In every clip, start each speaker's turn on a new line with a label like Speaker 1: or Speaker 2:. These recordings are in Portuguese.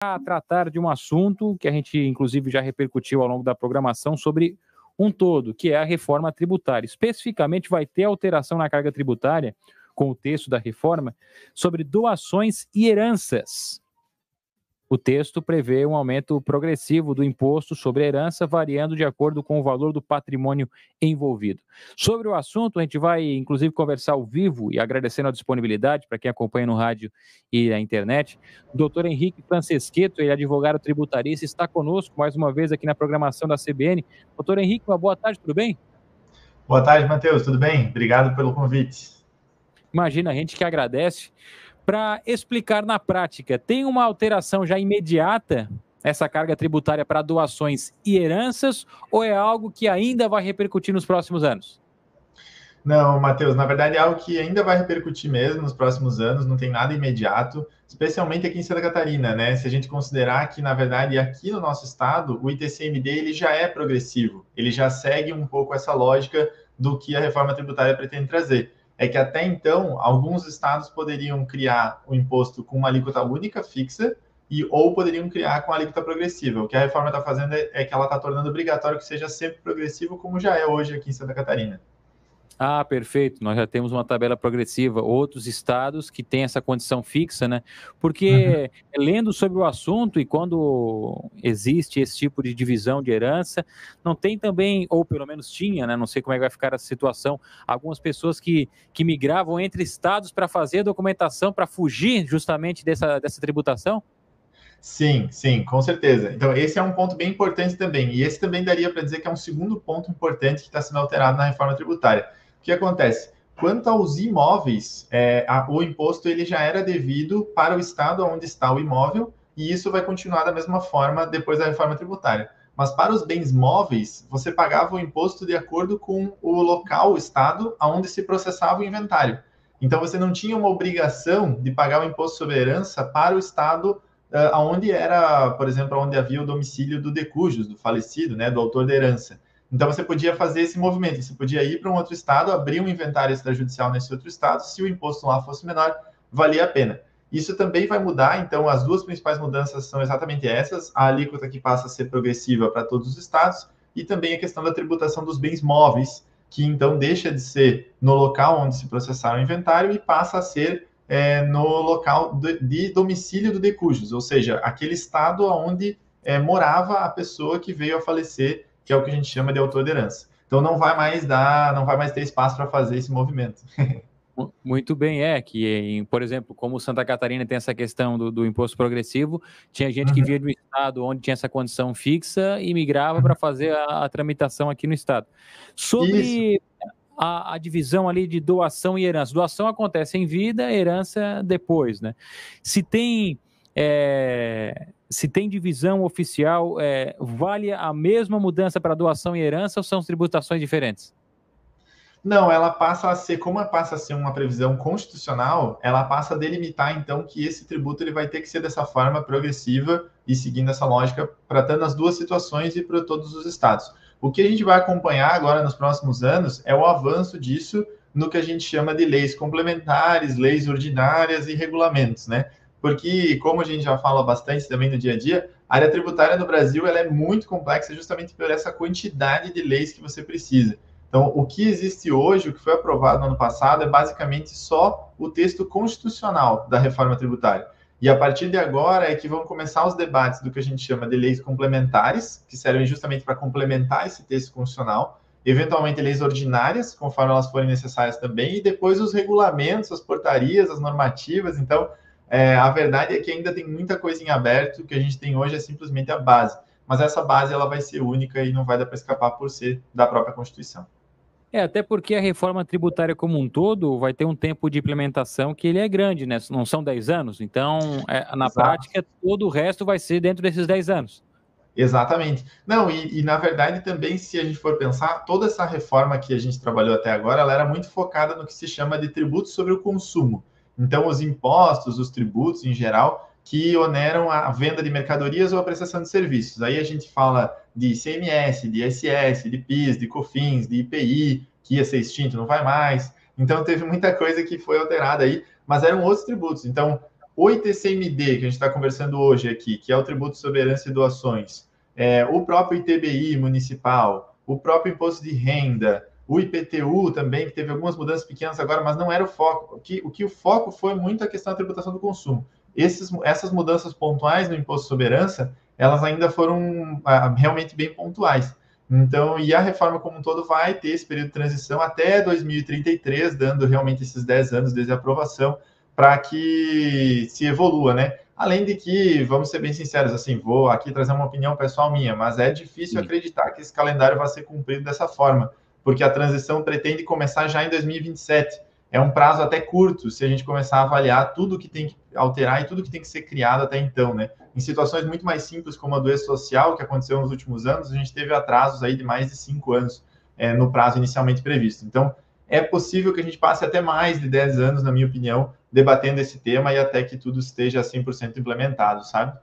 Speaker 1: a tratar de um assunto que a gente, inclusive, já repercutiu ao longo da programação sobre um todo, que é a reforma tributária. Especificamente, vai ter alteração na carga tributária, com o texto da reforma, sobre doações e heranças. O texto prevê um aumento progressivo do imposto sobre a herança, variando de acordo com o valor do patrimônio envolvido. Sobre o assunto, a gente vai, inclusive, conversar ao vivo e agradecendo a disponibilidade para quem acompanha no rádio e na internet. O doutor Henrique Franceschetto, ele é advogado tributarista, está conosco mais uma vez aqui na programação da CBN. Doutor Henrique, uma boa tarde, tudo bem?
Speaker 2: Boa tarde, Matheus, tudo bem? Obrigado pelo convite.
Speaker 1: Imagina, a gente que agradece. Para explicar na prática, tem uma alteração já imediata essa carga tributária para doações e heranças ou é algo que ainda vai repercutir nos próximos anos?
Speaker 2: Não, Matheus, na verdade é algo que ainda vai repercutir mesmo nos próximos anos, não tem nada imediato, especialmente aqui em Santa Catarina, né? Se a gente considerar que, na verdade, aqui no nosso estado, o ITCMD ele já é progressivo, ele já segue um pouco essa lógica do que a reforma tributária pretende trazer. É que até então, alguns estados poderiam criar o imposto com uma alíquota única, fixa, ou poderiam criar com alíquota progressiva. O que a reforma está fazendo é que ela está tornando obrigatório que seja sempre progressivo, como já é hoje aqui em Santa Catarina.
Speaker 1: Ah, perfeito. Nós já temos uma tabela progressiva. Outros estados que têm essa condição fixa, né? Porque lendo sobre o assunto e quando existe esse tipo de divisão de herança, não tem também, ou pelo menos tinha, né? Não sei como é que vai ficar essa situação, algumas pessoas que migravam entre estados para fazer a documentação, para fugir justamente dessa tributação?
Speaker 2: Sim, sim, com certeza. Então, esse é um ponto bem importante também. E esse também daria para dizer que é um segundo ponto importante que está sendo alterado na reforma tributária. O que acontece? Quanto aos imóveis, o imposto ele já era devido para o estado onde está o imóvel, e isso vai continuar da mesma forma depois da reforma tributária. Mas para os bens móveis, você pagava o imposto de acordo com o local, o estado, onde se processava o inventário. Então, você não tinha uma obrigação de pagar o imposto sobre herança para o estado onde era, por exemplo, onde havia o domicílio do decujus, do falecido, né, do autor da herança. Então, você podia fazer esse movimento, você podia ir para um outro estado, abrir um inventário extrajudicial nesse outro estado, se o imposto lá fosse menor, valia a pena. Isso também vai mudar, então as duas principais mudanças são exatamente essas, a alíquota que passa a ser progressiva para todos os estados, e também a questão da tributação dos bens móveis, que então deixa de ser no local onde se processar o inventário e passa a ser no local de domicílio do decujus, ou seja, aquele estado onde morava a pessoa que veio a falecer, que é o que a gente chama de autor de herança. Então não vai mais ter espaço para fazer esse movimento.
Speaker 1: Muito bem, que, por exemplo, como Santa Catarina tem essa questão do imposto progressivo, tinha gente que via do estado onde tinha essa condição fixa e migrava para fazer a tramitação aqui no estado. Sobre a divisão ali de doação e herança. Doação acontece em vida, herança depois, né? Se tem divisão oficial, vale a mesma mudança para doação e herança ou são tributações diferentes?
Speaker 2: Não, ela passa a ser, como passa a ser uma previsão constitucional, ela passa a delimitar, então, que esse tributo ele vai ter que ser dessa forma progressiva e seguindo essa lógica, tratando as duas situações e para todos os estados. O que a gente vai acompanhar agora nos próximos anos é o avanço disso no que a gente chama de leis complementares, leis ordinárias e regulamentos, né? Porque, como a gente já fala bastante também no dia a dia, a área tributária no Brasil ela é muito complexa justamente por essa quantidade de leis que você precisa. Então, o que existe hoje, o que foi aprovado no ano passado, é basicamente só o texto constitucional da reforma tributária. E a partir de agora é que vão começar os debates do que a gente chama de leis complementares, que servem justamente para complementar esse texto constitucional, eventualmente leis ordinárias, conforme elas forem necessárias também, e depois os regulamentos, as portarias, as normativas. Então, a verdade é que ainda tem muita coisa em aberto, o que a gente tem hoje é simplesmente a base. Mas essa base ela vai ser única e não vai dar para escapar por ser da própria Constituição.
Speaker 1: Até porque a reforma tributária como um todo vai ter um tempo de implementação que ele é grande, né? Não são 10 anos, então, na prática, todo o resto vai ser dentro desses 10 anos.
Speaker 2: Exatamente. Não, e na verdade também, se a gente for pensar, toda essa reforma que a gente trabalhou até agora, ela era muito focada no que se chama de tributos sobre o consumo. Então, os impostos, os tributos em geral, que oneram a venda de mercadorias ou a prestação de serviços. Aí a gente fala de ICMS, de ISS, de PIS, de COFINS, de IPI, que ia ser extinto, não vai mais. Então, teve muita coisa que foi alterada aí, mas eram outros tributos. Então, o ITCMD, que a gente está conversando hoje aqui, que é o tributo sobre herança e doações, o próprio ITBI municipal, o próprio imposto de renda, o IPTU também, que teve algumas mudanças pequenas agora, mas não era o foco. O foco foi muito a questão da tributação do consumo. Essas mudanças pontuais no imposto sobre herança, elas ainda foram realmente bem pontuais. Então, e a reforma como um todo vai ter esse período de transição até 2033, dando realmente esses 10 anos desde a aprovação, para que se evolua, né? Além de que, vamos ser bem sinceros, assim, vou aqui trazer uma opinião pessoal minha, mas é difícil acreditar que esse calendário vai ser cumprido dessa forma, porque a transição pretende começar já em 2027. É um prazo até curto se a gente começar a avaliar tudo que tem que alterar e tudo que tem que ser criado até então, né? Em situações muito mais simples como a do E-Social, que aconteceu nos últimos anos, a gente teve atrasos aí de mais de 5 anos no prazo inicialmente previsto. Então, é possível que a gente passe até mais de 10 anos, na minha opinião, debatendo esse tema e até que tudo esteja 100% implementado, sabe?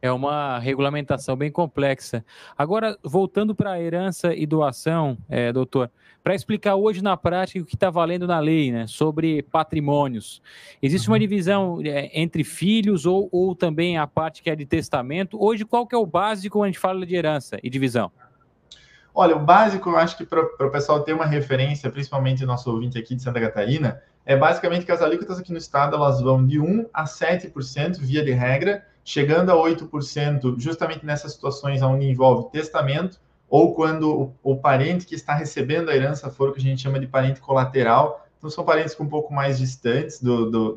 Speaker 1: É uma regulamentação bem complexa. Agora, voltando para a herança e doação, doutor, para explicar hoje na prática o que está valendo na lei, né, sobre patrimônios. Existe uma divisão entre filhos ou também a parte que é de testamento? Hoje, qual que é o básico quando a gente fala de herança e divisão?
Speaker 2: Olha, o básico, eu acho que para o pessoal ter uma referência, principalmente nosso ouvinte aqui de Santa Catarina, é basicamente que as alíquotas aqui no estado elas vão de 1% a 7% via de regra, chegando a 8% justamente nessas situações onde envolve testamento ou quando o parente que está recebendo a herança for o que a gente chama de parente colateral. Então, são parentes um pouco mais distantes do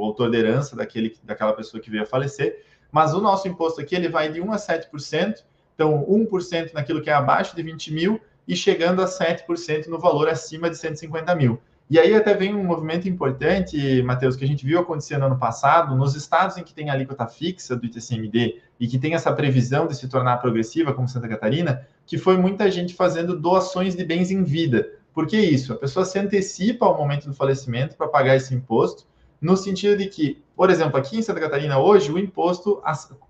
Speaker 2: autor da herança, daquela pessoa que veio a falecer. Mas o nosso imposto aqui ele vai de 1% a 7%. Então, 1% naquilo que é abaixo de 20 mil e chegando a 7% no valor acima de 150 mil. E aí até vem um movimento importante, Matheus, que a gente viu acontecer no ano passado, nos estados em que tem a alíquota fixa do ITCMD e que tem essa previsão de se tornar progressiva, como Santa Catarina, que foi muita gente fazendo doações de bens em vida. Por que isso? A pessoa se antecipa ao momento do falecimento para pagar esse imposto, no sentido de que, por exemplo, aqui em Santa Catarina hoje, o imposto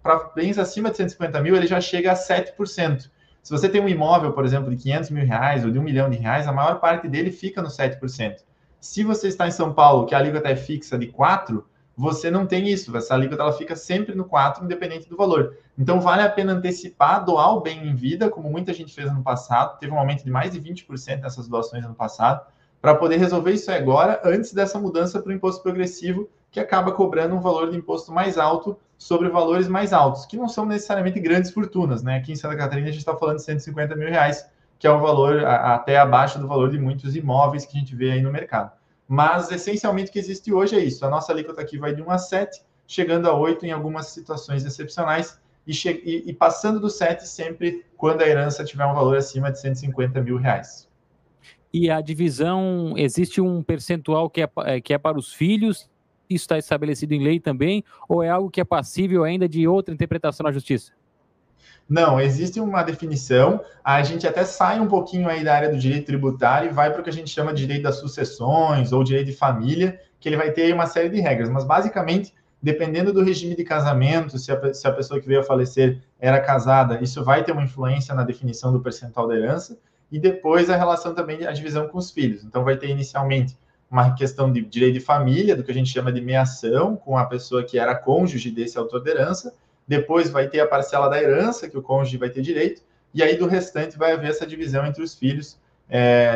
Speaker 2: para bens acima de 150 mil, ele já chega a 7%. Se você tem um imóvel, por exemplo, de 500 mil reais ou de R$1 milhão, a maior parte dele fica no 7%. Se você está em São Paulo, que a alíquota é fixa de 4%, você não tem isso. Essa alíquota ela fica sempre no 4%, independente do valor. Então, vale a pena antecipar, doar o bem em vida, como muita gente fez no passado. Teve um aumento de mais de 20% nessas doações no passado, para poder resolver isso agora, antes dessa mudança para o imposto progressivo, que acaba cobrando um valor de imposto mais alto sobre valores mais altos, que não são necessariamente grandes fortunas, né? Aqui em Santa Catarina a gente está falando de 150 mil reais, que é um valor até abaixo do valor de muitos imóveis que a gente vê aí no mercado. Mas, essencialmente, o que existe hoje é isso. A nossa alíquota aqui vai de 1 a 7, chegando a 8 em algumas situações excepcionais, e passando do 7 sempre quando a herança tiver um valor acima de 150 mil reais.
Speaker 1: E a divisão, existe um percentual que é para os filhos? Isso está estabelecido em lei também? Ou é algo que é passível ainda de outra interpretação na justiça?
Speaker 2: Não, existe uma definição, a gente até sai um pouquinho aí da área do direito tributário e vai para o que a gente chama de direito das sucessões ou direito de família, que ele vai ter uma série de regras, mas basicamente, dependendo do regime de casamento, se a pessoa que veio a falecer era casada, isso vai ter uma influência na definição do percentual da herança, e depois a relação também, a divisão com os filhos. Então vai ter inicialmente uma questão de direito de família, do que a gente chama de meação, com a pessoa que era cônjuge desse autor da herança. Depois vai ter a parcela da herança, que o cônjuge vai ter direito, e aí do restante vai haver essa divisão entre os filhos.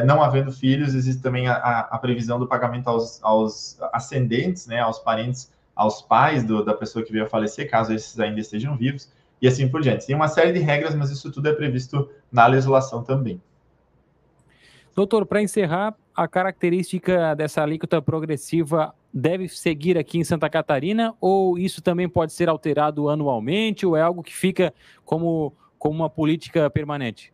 Speaker 2: Não havendo filhos, existe também a previsão do pagamento aos ascendentes, né, aos parentes, aos pais da pessoa que veio a falecer, caso esses ainda estejam vivos, e assim por diante. Tem uma série de regras, mas isso tudo é previsto na legislação também.
Speaker 1: Doutor, para encerrar, a característica dessa alíquota progressiva deve seguir aqui em Santa Catarina ou isso também pode ser alterado anualmente ou é algo que fica como uma política permanente?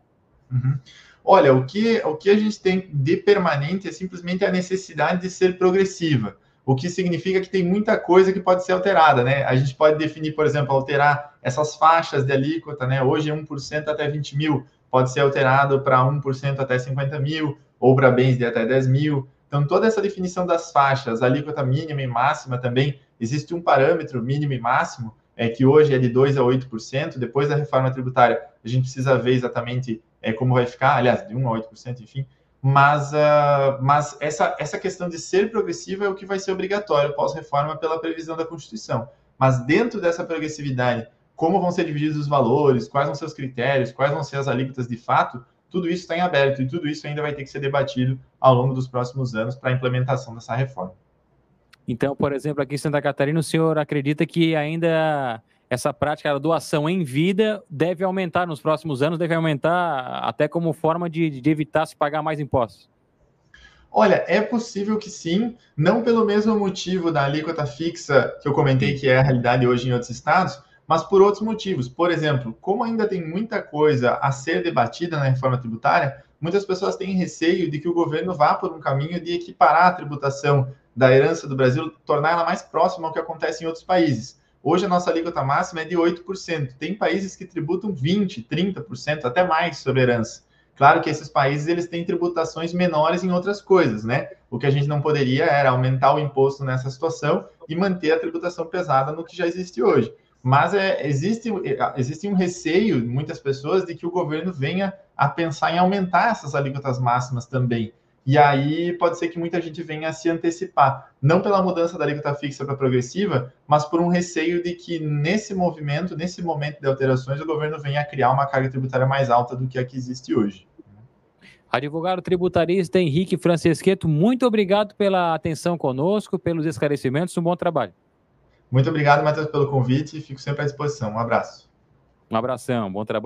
Speaker 2: Uhum. Olha, o que a gente tem de permanente é simplesmente a necessidade de ser progressiva, o que significa que tem muita coisa que pode ser alterada, né? A gente pode definir, por exemplo, alterar essas faixas de alíquota, né? Hoje é 1% até 20 mil, pode ser alterado para 1% até 50 mil, ou para bens de até 10 mil. Então, toda essa definição das faixas, alíquota mínima e máxima também, existe um parâmetro mínimo e máximo, que hoje é de 2% a 8%, depois da reforma tributária, a gente precisa ver exatamente como vai ficar, aliás, de 1% a 8%, enfim. mas essa questão de ser progressiva é o que vai ser obrigatório pós-reforma pela previsão da Constituição. Mas dentro dessa progressividade, como vão ser divididos os valores, quais vão ser os critérios, quais vão ser as alíquotas de fato, tudo isso está em aberto e tudo isso ainda vai ter que ser debatido ao longo dos próximos anos para a implementação dessa reforma.
Speaker 1: Então, por exemplo, aqui em Santa Catarina, o senhor acredita que ainda essa prática da doação em vida deve aumentar nos próximos anos, deve aumentar até como forma de evitar se pagar mais impostos?
Speaker 2: Olha, é possível que sim, não pelo mesmo motivo da alíquota fixa que eu comentei, que é a realidade hoje em outros estados, mas por outros motivos. Por exemplo, como ainda tem muita coisa a ser debatida na reforma tributária, muitas pessoas têm receio de que o governo vá por um caminho de equiparar a tributação da herança do Brasil, tornar ela mais próxima ao que acontece em outros países. Hoje a nossa alíquota máxima é de 8%. Tem países que tributam 20%, 30%, até mais sobre herança. Claro que esses países eles têm tributações menores em outras coisas, né? O que a gente não poderia era aumentar o imposto nessa situação e manter a tributação pesada no que já existe hoje. Mas existe um receio, muitas pessoas, de que o governo venha a pensar em aumentar essas alíquotas máximas também. E aí pode ser que muita gente venha a se antecipar, não pela mudança da alíquota fixa para progressiva, mas por um receio de que nesse movimento, nesse momento de alterações, o governo venha a criar uma carga tributária mais alta do que a que existe hoje.
Speaker 1: Advogado tributarista Henrique Francesquetto, muito obrigado pela atenção conosco, pelos esclarecimentos, um bom trabalho.
Speaker 2: Muito obrigado, Matheus, pelo convite e fico sempre à disposição. Um abraço.
Speaker 1: Um abração, bom trabalho.